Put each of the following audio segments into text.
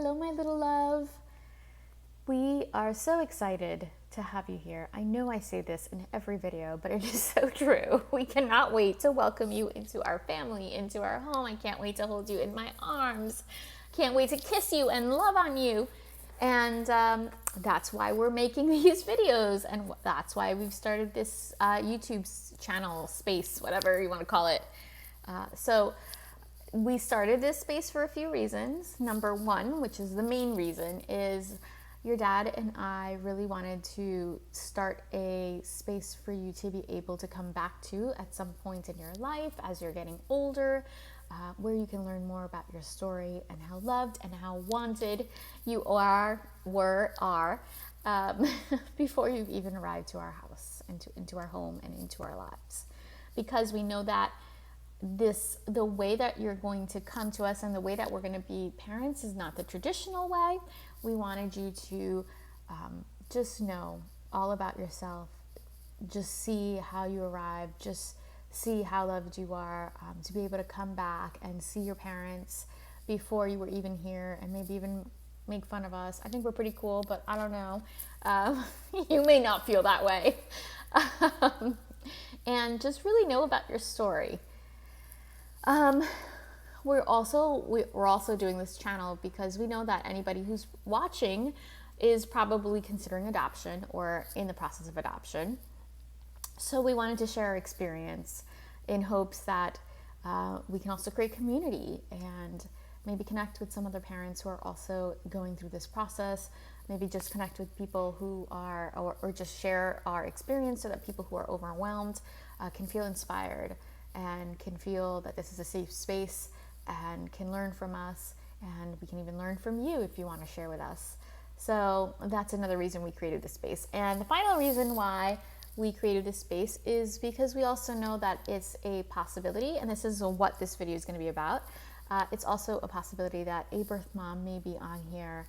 Hello, my little love. We are so excited to have you here. I know I say this in every video, but it is so true. We cannot wait to welcome you into our family, into our home. I can't wait to hold you in my arms. Can't wait to kiss you and love on you. And that's why we're making these videos. And that's why we've started this YouTube channel space, whatever you want to call it. So we started this space for a few reasons. Number one, which is the main reason, is your dad and I really wanted to start a space for you to be able to come back to at some point in your life as you're getting older, where you can learn more about your story and how loved and how wanted you are before you've even arrived to our house, into our home and into our lives. Because we know that the way that you're going to come to us and the way that we're going to be parents is not the traditional way. We wanted you to just know all about yourself, just see how you arrived, just see how loved you are, to be able to come back and see your parents before you were even here, and maybe even make fun of us. I think we're pretty cool, but I don't know. You may not feel that way. And just really know about your story. We're also doing this channel because we know that anybody who's watching is probably considering adoption or in the process of adoption. So we wanted to share our experience in hopes that we can also create community and maybe connect with some other parents who are also going through this process. Maybe just connect with people who are, or just share our experience so that people who are overwhelmed can feel inspired and can feel that this is a safe space and can learn from us, and we can even learn from you if you want to share with us. So that's another reason we created this space. And the final reason why we created this space is because we also know that it's a possibility, and this is what this video is going to be about. It's also a possibility that a birth mom may be on here,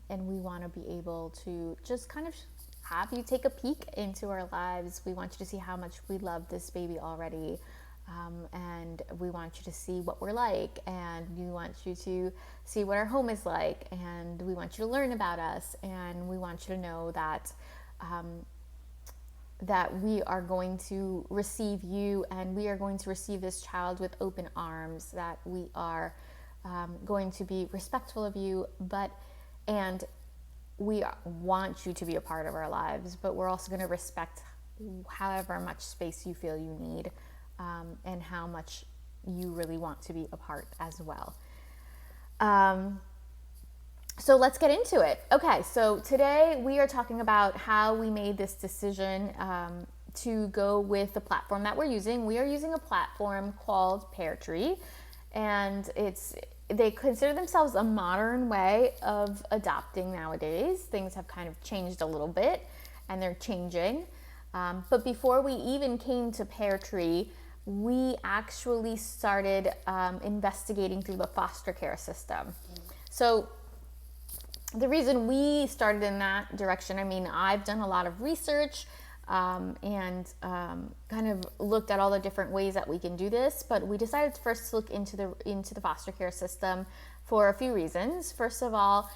and we want to be able to just kind of have you take a peek into our lives. We want you to see how much we love this baby already. And we want you to see what we're like, and we want you to see what our home is like, and we want you to learn about us, and we want you to know that that we are going to receive you, and we are going to receive this child with open arms, that we are going to be respectful of you, and we want you to be a part of our lives, but we're also going to respect however much space you feel you need. And how much you really want to be a part as well. So let's get into it. Okay, so today we are talking about how we made this decision to go with the platform that we're using. We are using a platform called Peartree, and they consider themselves a modern way of adopting nowadays. Things have kind of changed a little bit, and they're changing. But before we even came to Peartree, we actually started investigating through the foster care system. So the reason we started in that direction, I mean, I've done a lot of research and kind of looked at all the different ways that we can do this, but we decided to first look into the foster care system for a few reasons. First of all,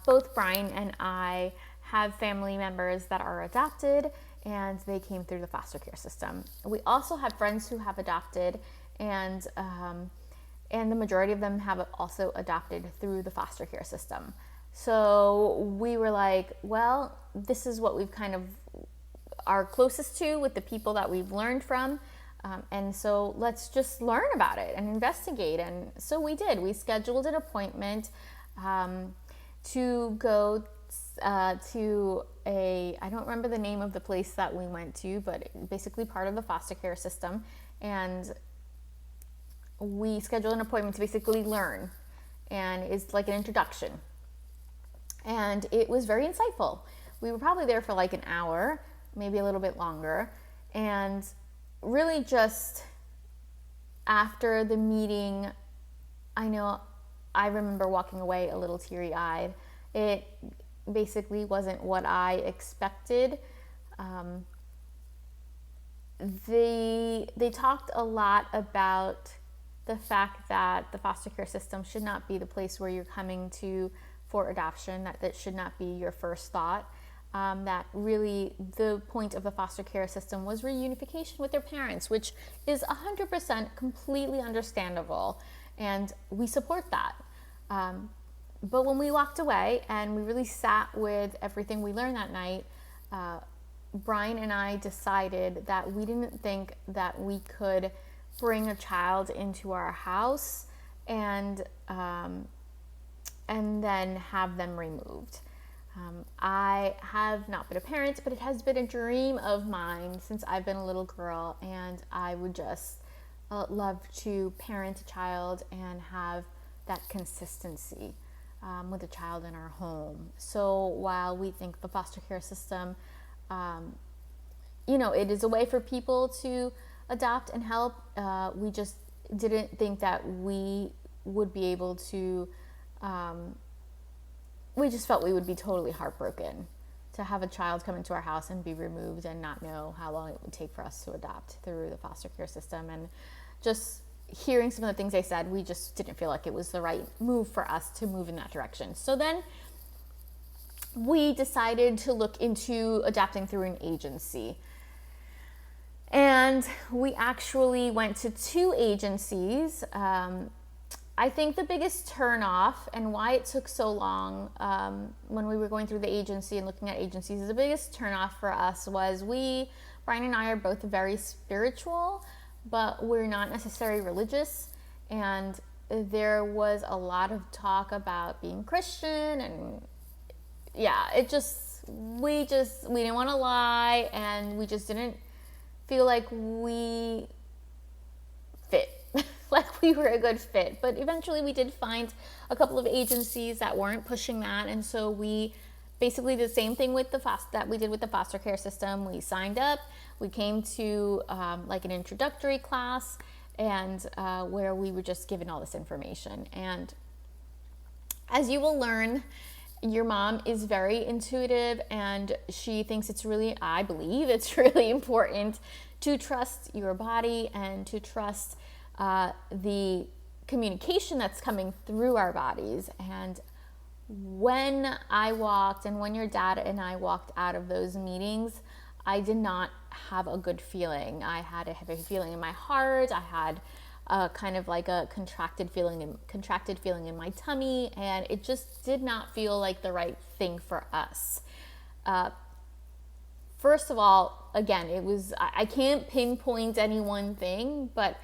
both Brian and I have family members that are adopted, and they came through the foster care system. We also have friends who have adopted, and the majority of them have also adopted through the foster care system. So we were like, well, this is what we've kind of are closest to with the people that we've learned from, and so let's just learn about it and investigate. And so we did. We scheduled an appointment to go to I don't remember the name of the place that we went to, but basically part of the foster care system, and we scheduled an appointment to basically learn, and it's like an introduction, and it was very insightful. We were probably there for like an hour, maybe a little bit longer, and really just after the meeting, I remember walking away a little teary-eyed. It basically wasn't what I expected. They talked a lot about the fact that the foster care system should not be the place where you're coming to for adoption, that should not be your first thought. That really the point of the foster care system was reunification with their parents, which is 100% completely understandable, and we support that. But when we walked away and we really sat with everything we learned that night, Brian and I decided that we didn't think that we could bring a child into our house and then have them removed. I have not been a parent, but it has been a dream of mine since I've been a little girl, and I would just love to parent a child and have that consistency with a child in our home. So while we think the foster care system, it is a way for people to adopt and help, we just didn't think that we would be able to, we just felt we would be totally heartbroken to have a child come into our house and be removed and not know how long it would take for us to adopt through the foster care system. And just hearing some of the things they said, we just didn't feel like it was the right move for us to move in that direction. So then we decided to look into adopting through an agency. And we actually went to 2 agencies. I think the biggest turnoff and why it took so long when we were going through the agency and looking at agencies, the biggest turnoff for us was Brian and I are both very spiritual, but we're not necessarily religious. And there was a lot of talk about being Christian, and we didn't want to lie, and we just didn't feel like we fit. Like we were a good fit. But eventually we did find a couple of agencies that weren't pushing that, and so we basically did the same thing with that we did with the foster care system. We signed up, we came to like an introductory class, and where we were just given all this information. And as you will learn, your mom is very intuitive, and she thinks I believe it's really important to trust your body and to trust the communication that's coming through our bodies. And when your dad and I walked out of those meetings, I did not have a good feeling. I had a heavy feeling in my heart. I had kind of like a contracted feeling in my tummy, and it just did not feel like the right thing for us. First of all, again, I can't pinpoint any one thing, but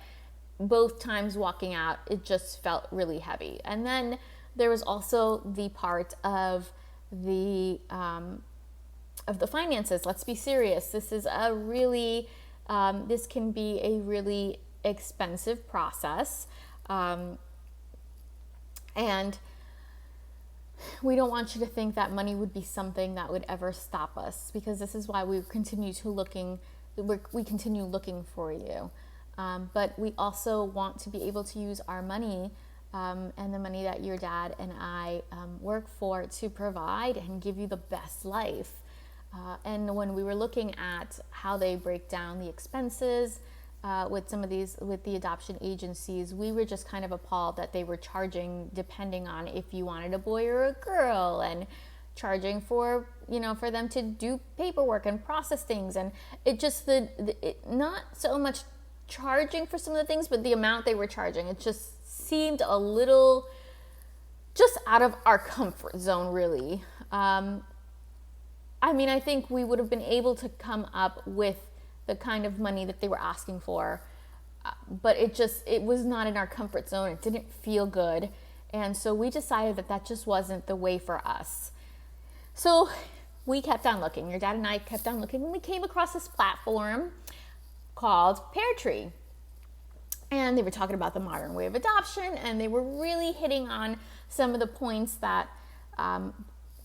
both times walking out, it just felt really heavy. And then there was also the part of the finances. Let's be serious. This is this can be a really expensive process, and we don't want you to think that money would be something that would ever stop us, because this is why we continue looking for you. But we also want to be able to use our money and the money that your dad and I work for to provide and give you the best life. And when we were looking at how they break down the expenses with the adoption agencies, we were just kind of appalled that they were charging depending on if you wanted a boy or a girl, and charging for them to do paperwork and process things. And it just not so much charging for some of the things, but the amount they were charging, it just seemed a little just out of our comfort zone, really. I think we would have been able to come up with the kind of money that they were asking for, but it was not in our comfort zone. It didn't feel good, and so we decided that just wasn't the way for us. So we kept on looking. Your dad and I kept on looking, and we came across this platform called Pear Tree. And they were talking about the modern way of adoption, and they were really hitting on some of the points that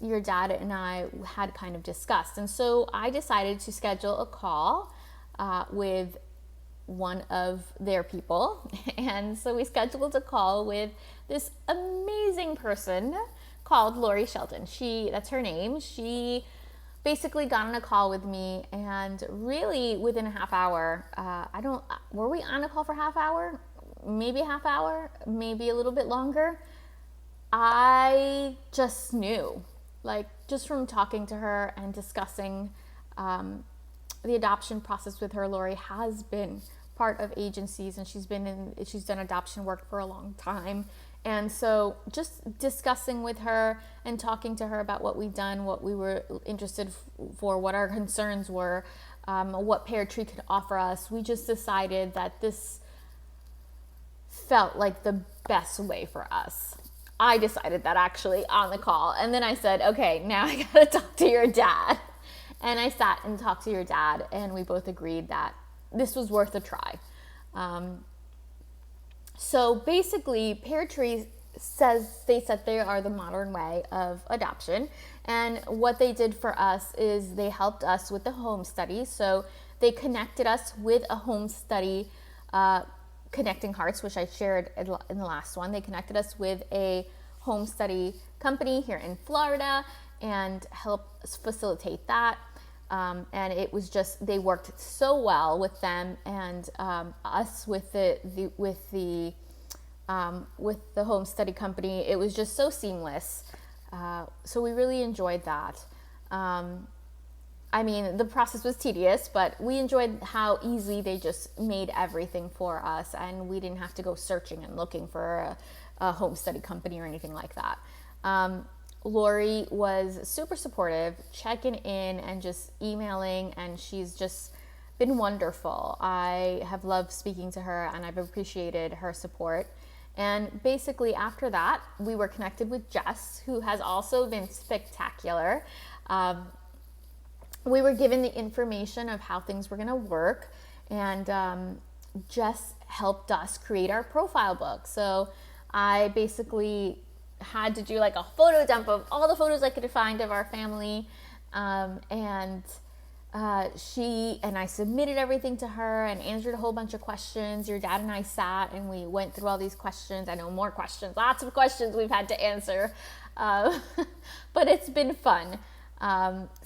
your dad and I had kind of discussed. And so I decided to schedule a call with one of their people. And so we scheduled a call with this amazing person called Lori Shelton. That's her name. She basically got on a call with me, and really within a half hour, were we on a call for a half hour? maybe a half hour, maybe a little bit longer. I just knew, like, just from talking to her and discussing the adoption process with her. Lori has been part of agencies, and she's done adoption work for a long time. And so just discussing with her and talking to her about what we've done, what we were interested for, what our concerns were, what Pear Tree could offer us, we just decided that this felt like the best way for us. I decided that actually on the call. And then I said, okay, now I gotta talk to your dad. And I sat and talked to your dad, and we both agreed that this was worth a try. So basically, Pear Tree states that they are the modern way of adoption. And what they did for us is they helped us with the home study. So they connected us with a home study, Connecting Hearts, which I shared in the last one. They connected us with a home study company here in Florida and helped facilitate that. And it was just, they worked so well with them and us with the home study company. It was just so seamless. So we really enjoyed that. I mean, the process was tedious, but we enjoyed how easy they just made everything for us, and we didn't have to go searching and looking for a home study company or anything like that. Lori was super supportive, checking in and just emailing, and she's just been wonderful. I have loved speaking to her, and I've appreciated her support. And basically after that, we were connected with Jess, who has also been spectacular. We were given the information of how things were going to work, and Jess helped us create our profile book. So I basically had to do like a photo dump of all the photos I could find of our family, and I submitted everything to her and answered a whole bunch of questions. Your dad and I sat and we went through all these questions. I know more questions, lots of questions we've had to answer, but it's been fun,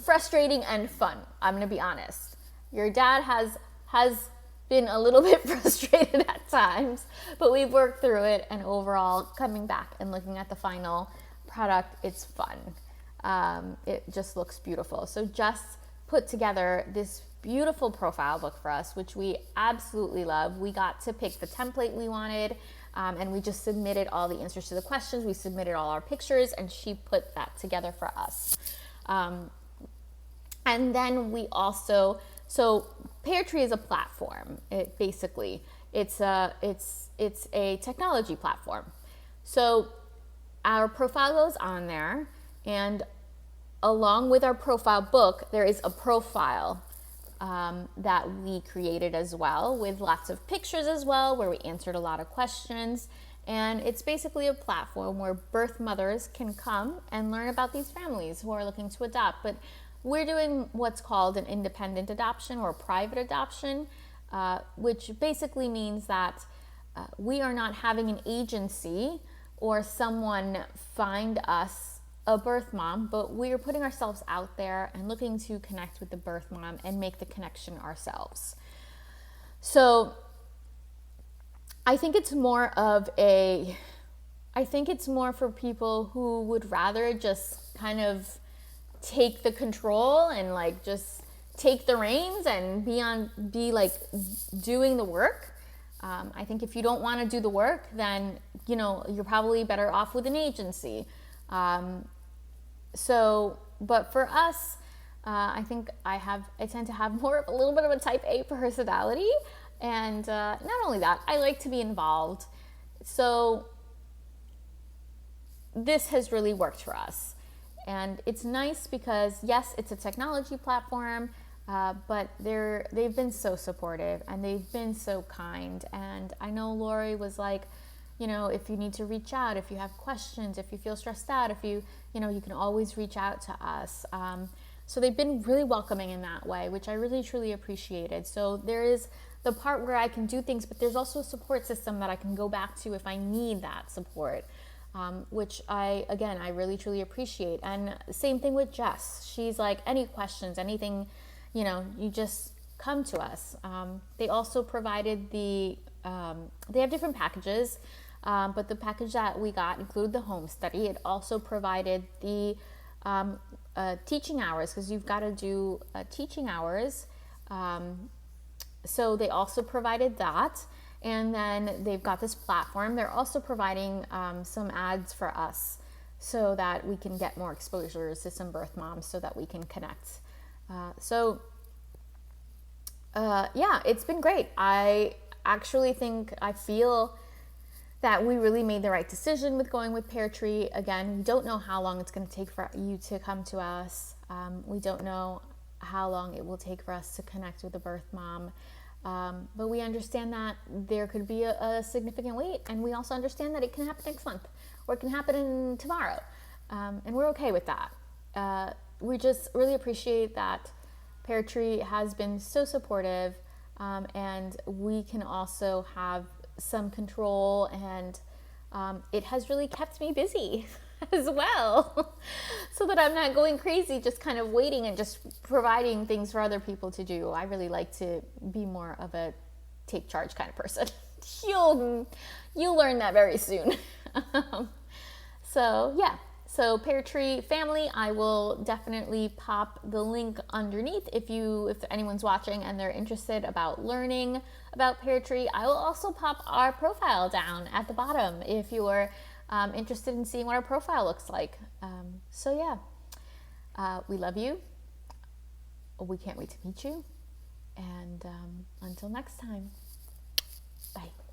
frustrating and fun. I'm gonna be honest. Your dad has been a little bit frustrated at times, but we've worked through it, and overall, coming back and looking at the final product, it's fun. It just looks beautiful. So Jess put together this beautiful profile book for us, which we absolutely love. We got to pick the template we wanted, and we just submitted all the answers to the questions. We submitted all our pictures, and she put that together for us. And then we also, so Pear Tree is a platform. It's a technology platform. So our profile goes on there, and along with our profile book, there is a profile that we created as well, with lots of pictures as well, where we answered a lot of questions. And it's basically a platform where birth mothers can come and learn about these families who are looking to adopt. But we're doing what's called an independent adoption or private adoption, which basically means that we are not having an agency or someone find us a birth mom, but we are putting ourselves out there and looking to connect with the birth mom and make the connection ourselves. So I think it's more for people who would rather just kind of take the control and like just take the reins and be like doing the work. I think if you don't want to do the work, then you're probably better off with an agency. But for us, I think I tend to have a little bit of a type A personality, and not only that, I like to be involved. So this has really worked for us. And it's nice because, yes, it's a technology platform, but they've been so supportive and they've been so kind. And I know Lori was like, if you need to reach out, if you have questions, if you feel stressed out, if you can always reach out to us. So they've been really welcoming in that way, which I really, truly appreciated. So there is the part where I can do things, but there's also a support system that I can go back to if I need that support. Which I really truly appreciate. And same thing with Jess. She's like, any questions, anything, you just come to us. They also provided the They have different packages, but the package that we got included the home study. It also provided the teaching hours, because you've got to do teaching hours. So they also provided that. And then they've got this platform. They're also providing some ads for us so that we can get more exposures to some birth moms so that we can connect. Yeah, it's been great. I feel that we really made the right decision with going with Pear Tree. Again, we don't know how long it's going to take for you to come to us. We don't know how long it will take for us to connect with a birth mom. But we understand that there could be a significant wait, and we also understand that it can happen next month or it can happen tomorrow, and we're okay with that. We just really appreciate that Pear Tree has been so supportive, and we can also have some control, and it has really kept me busy as well, so that I'm not going crazy just kind of waiting and just providing things for other people to do. I really like to be more of a take charge kind of person. You'll learn that very soon. So yeah, so Pear Tree family, I will definitely pop the link underneath if anyone's watching and they're interested about learning about Pear Tree. I will also pop our profile down at the bottom if you're interested in seeing what our profile looks like. So yeah, we love you. We can't wait to meet you. And until next time, bye.